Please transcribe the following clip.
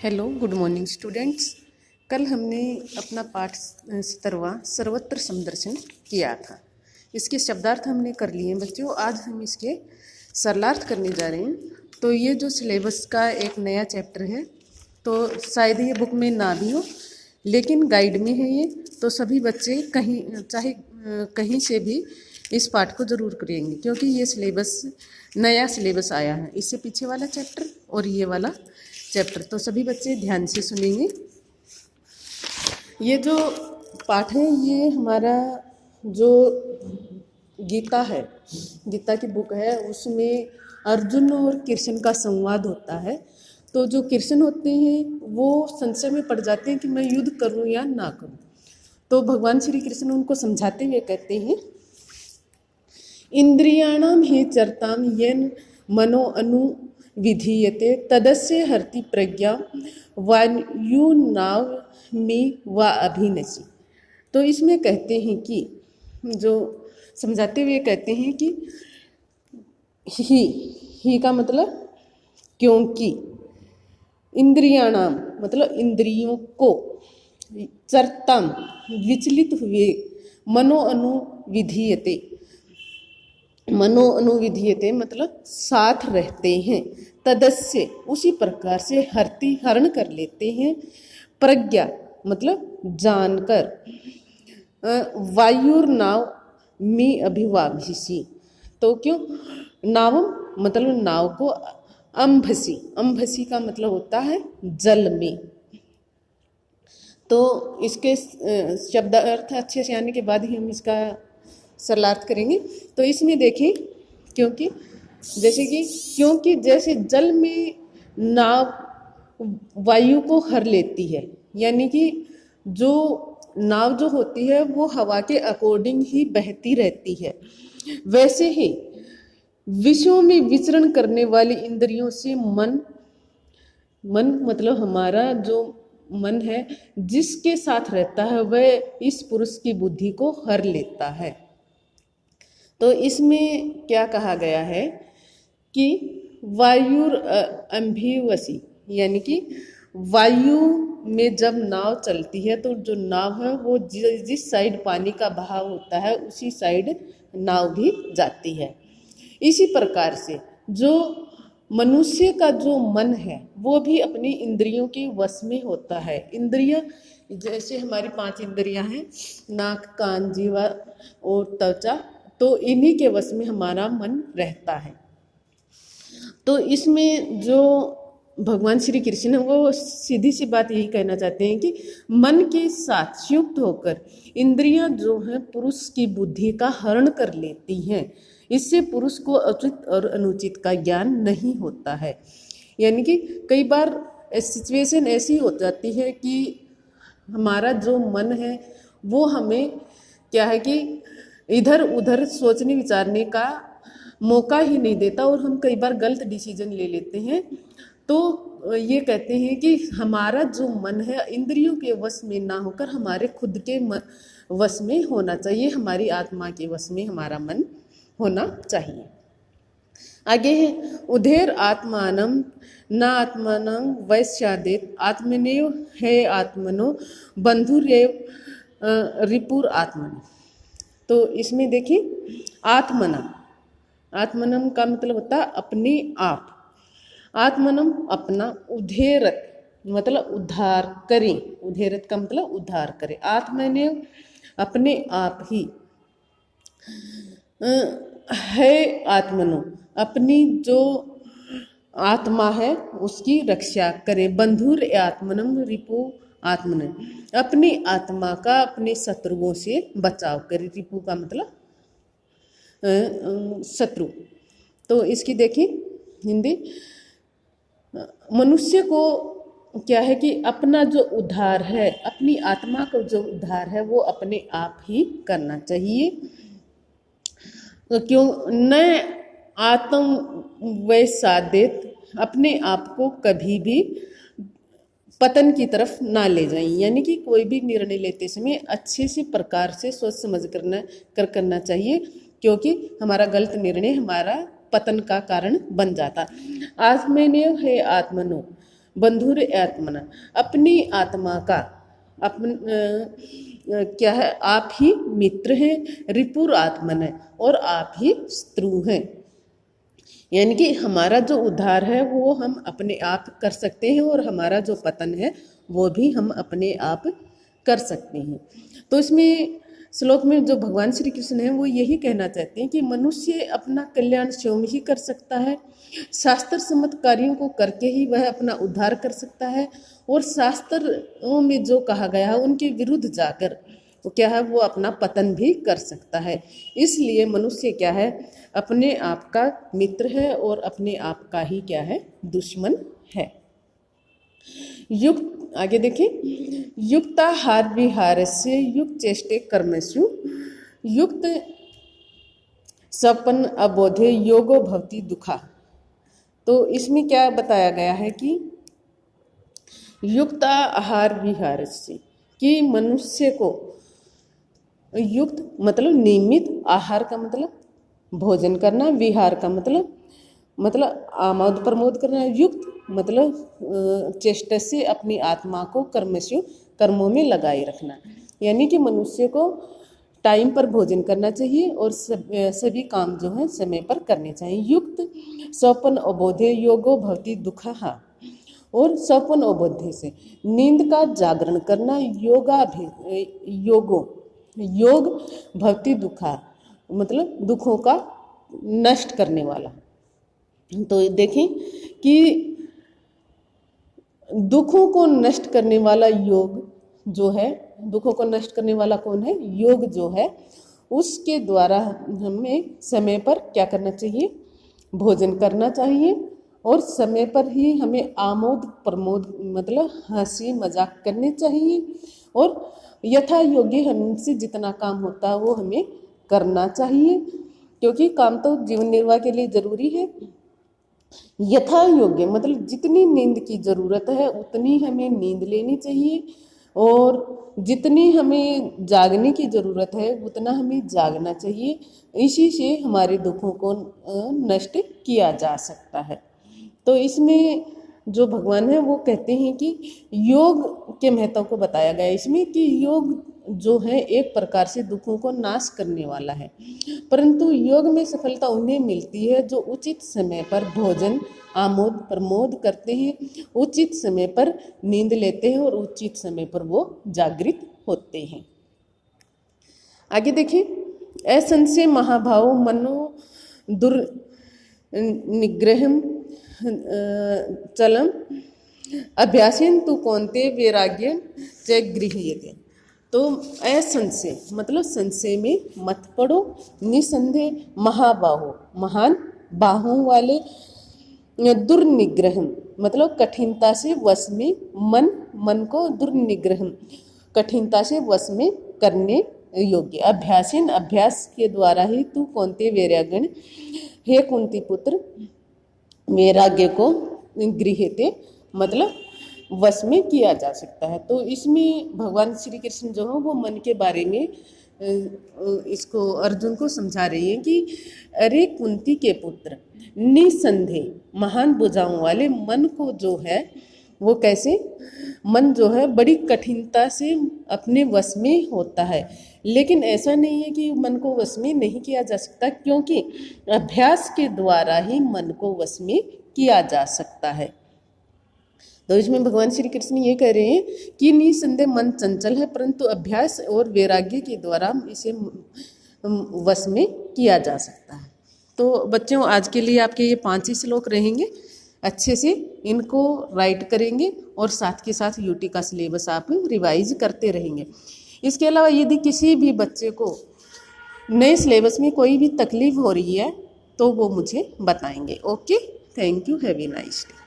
Hello, good morning students. कल हमने अपना पाठ 17वां सर्वत्र समदर्शन किया था। इसके शब्दार्थ हमने कर लिए हैं बच्चों। आज हम इसके सरलार्थ करने जा रहे हैं। तो ये जो सिलेबस का एक नया चैप्टर है, तो शायद ये बुक में ना भी हो, लेकिन गाइड में है ये। तो सभी बच्चे कहीं चाहे कहीं से भी इस पाठ को ज़रूर करेंगे, क्योंकि ये सिलेबस नया सिलेबस आया है। इससे पीछे वाला चैप्टर और ये वाला चैप्टर, तो सभी बच्चे ध्यान से सुनेंगे। ये जो पाठ है ये हमारा जो गीता है, गीता की बुक है, उसमें अर्जुन और कृष्ण का संवाद होता है। तो जो कृष्ण होते हैं वो संशय में पड़ जाते हैं कि मैं युद्ध करूं या ना करूं। तो भगवान श्री कृष्ण उनको समझाते हुए कहते हैं, इंद्रियाणाम हि चरताम येन मनो अनु विधीयते तदस्य हरति प्रज्ञा वायुनाव मी व अभिनसी। तो इसमें कहते हैं कि जो समझाते हुए कहते हैं कि ही का मतलब क्योंकि, इंद्रियाणाम मतलब इंद्रियों को, चरताम विचलित हुए, मनो अनुविधीयते, मनो अनुविधीयते मतलब साथ रहते हैं, तदस्य उसी प्रकार से हरति हरण कर लेते हैं, प्रज्ञा मतलब जानकर, वायुर्नाव मी अभिवाभिषि। तो क्यों नावम मतलब नाव को, अंभसी, अंभसी का मतलब होता है जल में। तो इसके शब्द अर्थ अच्छे से आने के बाद ही हम इसका सरलार्थ करेंगे। तो इसमें देखें, क्योंकि जैसे जल में नाव वायु को हर लेती है, यानी कि जो नाव जो होती है वो हवा के अकॉर्डिंग ही बहती रहती है, वैसे ही विषयों में विचरण करने वाली इंद्रियों से मन मतलब हमारा जो मन है जिसके साथ रहता है वह इस पुरुष की बुद्धि को हर लेता है। तो इसमें क्या कहा गया है कि वायुर अंभिवसी, यानी कि वायु में जब नाव चलती है तो जो नाव है वो जिस साइड पानी का बहाव होता है उसी साइड नाव भी जाती है। इसी प्रकार से जो मनुष्य का जो मन है वो भी अपनी इंद्रियों के वश में होता है। इंद्रियां जैसे हमारी 5 इंद्रियां हैं, नाक, कान, जीवा और त्वचा, तो इन्हीं के वश में हमारा मन रहता है। तो इसमें जो भगवान श्री कृष्ण है वो सीधी सी बात यही कहना चाहते हैं कि मन के साथ संयुक्त होकर इंद्रियां जो हैं पुरुष की बुद्धि का हरण कर लेती हैं। इससे पुरुष को उचित और अनुचित का ज्ञान नहीं होता है। यानी कि कई बार सिचुएशन ऐसी हो जाती है कि हमारा जो मन है वो हमें क्या है कि इधर उधर सोचने विचारने का मौका ही नहीं देता और हम कई बार गलत डिसीजन ले लेते हैं। तो ये कहते हैं कि हमारा जो मन है इंद्रियों के वश में ना होकर हमारे खुद के वश में होना चाहिए, हमारी आत्मा के वश में हमारा मन होना चाहिए। आगे है, उधेर आत्मानम न आत्मानं वैश्यादेत आत्मनेव है आत्मनो बंधुरेव रिपुर आत्मनि। तो इसमें देखिए, आत्मनम का मतलब होता है अपने आप, आत्मनम अपना, उधेरत मतलब उद्धार करें, उधेरत का मतलब उद्धार करें, आत्मनेव अपने आप ही, है आत्मनो अपनी जो आत्मा है उसकी रक्षा करे, बंधुर आत्मनम रिपु आत्मन अपनी आत्मा का अपने शत्रुओं से बचाव करे। रिपु का मतलब शत्रु। तो इसकी देखिए हिंदी, मनुष्य को क्या है कि अपना जो उद्धार है, अपनी आत्मा को जो उद्धार है वो अपने आप ही करना चाहिए। तो क्यों न आत्म वैसादेत, अपने आप को कभी भी पतन की तरफ ना ले जाएं। यानी कि कोई भी निर्णय लेते समय अच्छे से प्रकार से सोच समझ करना चाहिए, क्योंकि हमारा गलत निर्णय हमारा पतन का कारण बन जाता। आत्मनेव है आत्मनो बंधुर आत्मना, अपनी आत्मा का क्या है, आप ही मित्र हैं, रिपुर आत्मन है, और आप ही शत्रु हैं। यानी कि हमारा जो उद्धार है वो हम अपने आप कर सकते हैं, और हमारा जो पतन है वो भी हम अपने आप कर सकते हैं। तो इसमें श्लोक में जो भगवान श्री कृष्ण हैं वो यही कहना चाहते हैं कि मनुष्य अपना कल्याण स्वयं ही कर सकता है, शास्त्र सम्मत कार्यों को करके ही वह अपना उद्धार कर सकता है, और शास्त्रों में जो कहा गया है उनके विरुद्ध जाकर वो क्या है, वो अपना पतन भी कर सकता है। इसलिए मनुष्य क्या है, अपने आप का मित्र है और अपने आप का ही क्या है, दुश्मन है। युक्त, आगे देखिए, युक्ताहार विहारस्य युक्त चेष्टे कर्मसु युक्त सपन अबोधे योगो भवति दुखा। तो इसमें क्या बताया गया है कि युक्ताहार विहारस्य, कि मनुष्य को युक्त मतलब नियमित, आहार का मतलब भोजन करना, विहार का मतलब आमोद प्रमोद करना, युक्त मतलब चेष्टा से अपनी आत्मा को कर्मों में लगाए रखना। यानी कि मनुष्य को टाइम पर भोजन करना चाहिए और सभी काम जो है समय पर करने चाहिए। युक्त स्वपन अबोधे योगो भवति दुखः, और स्वपन अबोधे से नींद का जागरण करना, योग भवति दुखा मतलब दुखों का नष्ट करने वाला। तो देखें कि दुखों को नष्ट करने वाला योग जो है, दुखों को नष्ट करने वाला कौन है, योग जो है, उसके द्वारा हमें समय पर क्या करना चाहिए, भोजन करना चाहिए, और समय पर ही हमें आमोद प्रमोद मतलब हंसी मजाक करने चाहिए, और यथा योग्य हमसे जितना काम होता है वो हमें करना चाहिए, क्योंकि काम तो जीवन निर्वाह के लिए जरूरी है। यथा योग्य मतलब जितनी नींद की जरूरत है उतनी हमें नींद लेनी चाहिए, और जितनी हमें जागने की जरूरत है उतना हमें जागना चाहिए। इसी से हमारे दुखों को नष्ट किया जा सकता है। तो इसमें जो भगवान है वो कहते हैं कि योग के महत्व को बताया गया है इसमें, कि योग जो है एक प्रकार से दुखों को नाश करने वाला है, परंतु योग में सफलता उन्हें मिलती है जो उचित समय पर भोजन आमोद प्रमोद करते हैं, उचित समय पर नींद लेते हैं, और उचित समय पर वो जागृत होते हैं। आगे देखिए, असंशय महाभाव मनो दुर्निग्रहम चलम अभ्यासेन तु कौन्तेय वैराग्येन च गृह्यते। तो असंशय मतलब संशय में मत पड़ो, निसंदेह महाबाहो महान बाहों वाले, दुर्निग्रहम मतलब कठिनता से वश में, मन को दुर्निग्रहम कठिनता से वश में करने योग्य, अभ्यासेन अभ्यास के द्वारा ही तू कौन्तेय वैराग्येन हे कुंती पुत्र वैराग्य को गृह्यते मतलब वश में किया जा सकता है। तो इसमें भगवान श्री कृष्ण जो है वो मन के बारे में इसको अर्जुन को समझा रही हैं कि अरे कुंती के पुत्र, निसंदेह महान भुजाओं वाले मन को जो है वो कैसे, मन जो है बड़ी कठिनता से अपने वश में होता है, लेकिन ऐसा नहीं है कि मन को वश में नहीं किया जा सकता, क्योंकि अभ्यास के द्वारा ही मन को वश में किया जा सकता है। तो इसमें भगवान श्री कृष्ण ये कह रहे हैं कि निसंदेह मन चंचल है, परंतु अभ्यास और वैराग्य के द्वारा इसे वश में किया जा सकता है। तो बच्चों, आज के लिए आपके ये 5 ही श्लोक रहेंगे, अच्छे से इनको राइट करेंगे और साथ के साथ यूटी का सिलेबस आप रिवाइज करते रहेंगे। इसके अलावा यदि किसी भी बच्चे को नए सिलेबस में कोई भी तकलीफ हो रही है तो वो मुझे बताएंगे। Okay, thank you, have a nice day.